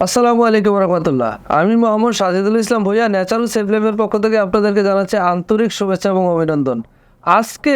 আসসালামু আলাইকুম রহমতুল্লাহ। আমি মোহাম্মদ সাজিদুল ইসলাম ভূঁইয়া, ন্যাচারাল সেফ লাইফের পক্ষ থেকে আপনাদেরকে জানাচ্ছি আন্তরিক শুভেচ্ছা এবং অভিনন্দন। আজকে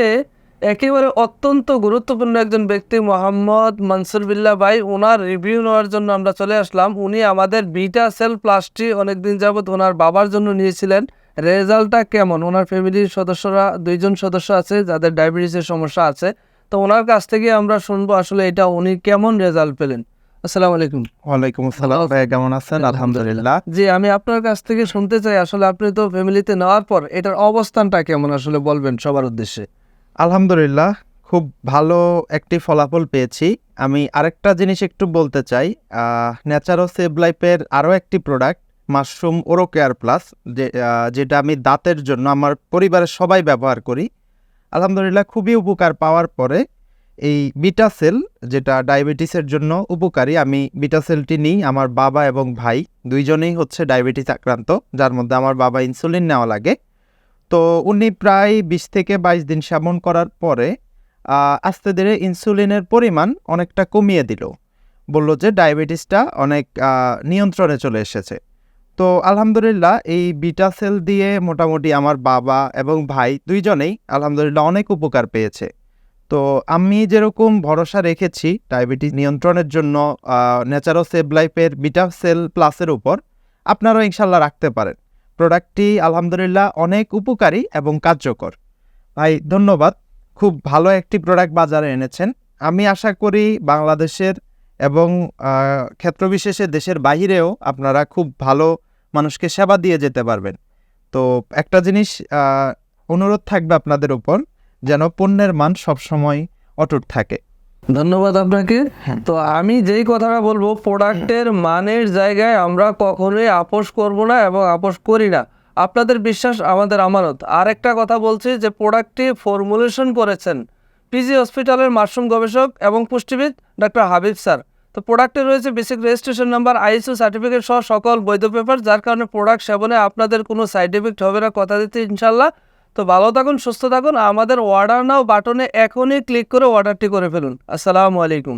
একেবারে অত্যন্ত গুরুত্বপূর্ণ একজন ব্যক্তি মোহাম্মদ মনসুর বিল্লাহ ভাই, ওনার রিভিউ নেওয়ার জন্য আমরা চলে আসলাম। উনি আমাদের বিটা সেল প্লাসটি অনেকদিন যাবৎ ওনার বাবার জন্য নিয়েছিলেন। রেজাল্টটা কেমন, ওনার ফ্যামিলির সদস্যরা 2জন সদস্য আছে যাদের ডায়াবেটিসের সমস্যা আছে, তো ওনার কাছ থেকে আমরা শুনবো আসলে এটা উনি কেমন রেজাল্ট পেলেন। আসসালামু আলাইকুম। ওয়ালাইকুম আসসালাম ভাই, কেমন আছেন? আলহামদুলিল্লাহ। জি, আমি আপনার কাছ থেকে শুনতে চাই আসলে আপনি তো ফ্যামিলিতে নেওয়ার পর এটার অবস্থানটা কেমন আসলে বলবেন সবার উদ্দেশ্যে। আলহামদুলিল্লাহ, খুব ভালো একটি ফলাফল পেয়েছি। আমি আরেকটা জিনিস একটু বলতে চাই। ন্যাচারো সেভ লাইফের আরও একটি প্রোডাক্ট মাশরুম ওরো কেয়ার প্লাস, যেটা আমি দাঁতের জন্য আমার পরিবারের সবাই ব্যবহার করি। আলহামদুলিল্লাহ, খুবই উপকার পাওয়ার পরে এই বিটা সেল, যেটা ডায়াবেটিসের জন্য উপকারী, আমি বিটা সেলটি নিই। আমার বাবা এবং ভাই দুইজনেই হচ্ছে ডায়াবেটিস আক্রান্ত, যার মধ্যে আমার বাবা ইনসুলিন নেওয়া লাগে। তো উনি প্রায় 20 থেকে 22 দিন সেবন করার পরে আস্তে ধীরে ইনসুলিনের পরিমাণ অনেকটা কমিয়ে দিল। বলল যে ডায়াবেটিসটা অনেক নিয়ন্ত্রণে চলে এসেছে। তো আলহামদুলিল্লাহ, এই বিটা সেল দিয়ে মোটামুটি আমার বাবা এবং ভাই দুইজনেই আলহামদুলিল্লাহ অনেক উপকার পেয়েছে। তো আমি যেরকম ভরসা রেখেছি ডায়াবেটিস নিয়ন্ত্রণের জন্য ন্যাচারো সেভ লাইফের বিটা সেল প্লাসের উপর, আপনারাও ইনশাল্লাহ রাখতে পারেন। প্রোডাক্টটি আলহামদুলিল্লাহ অনেক উপকারী এবং কার্যকর। ভাই ধন্যবাদ, খুব ভালো একটি প্রোডাক্ট বাজারে এনেছেন। আমি আশা করি বাংলাদেশের এবং ক্ষেত্রবিশেষে দেশের বাহিরেও আপনারা খুব ভালো মানুষকে সেবা দিয়ে যেতে পারবেন। তো একটা জিনিস অনুরোধ থাকবে আপনাদের উপর, যেন পণ্যের মান সবসময় অটুট থাকে। ধন্যবাদ আপনাকে। তো আমি যেই কথাটা বলবো, প্রোডাক্টের মানের জায়গায় আমরা কখনোই আপোষ করব না এবং আপোষ করি না। আপনাদের বিশ্বাস আমাদের আমানত। আর একটা কথা বলছি যে প্রোডাক্টটি ফর্মুলেশন করেছেন পিজি হসপিটালের মাশরুম গবেষক এবং পুষ্টিবিদ ডক্টর হাবিব স্যার। তো প্রোডাক্টে রয়েছে basic registration number, ISO certificate সহ সকল বৈধ পেপার, যার কারণে প্রোডাক্ট সেবনে আপনাদের কোনো সাইড এফেক্ট হবে না, কথা দিতে ইনশাল্লাহ। তো ভালো থাকুন, সুস্থ থাকুন। আমাদের অর্ডার নাও বাটনে এখনই ক্লিক করে অর্ডারটি করে ফেলুন। আসসালামু আলাইকুম।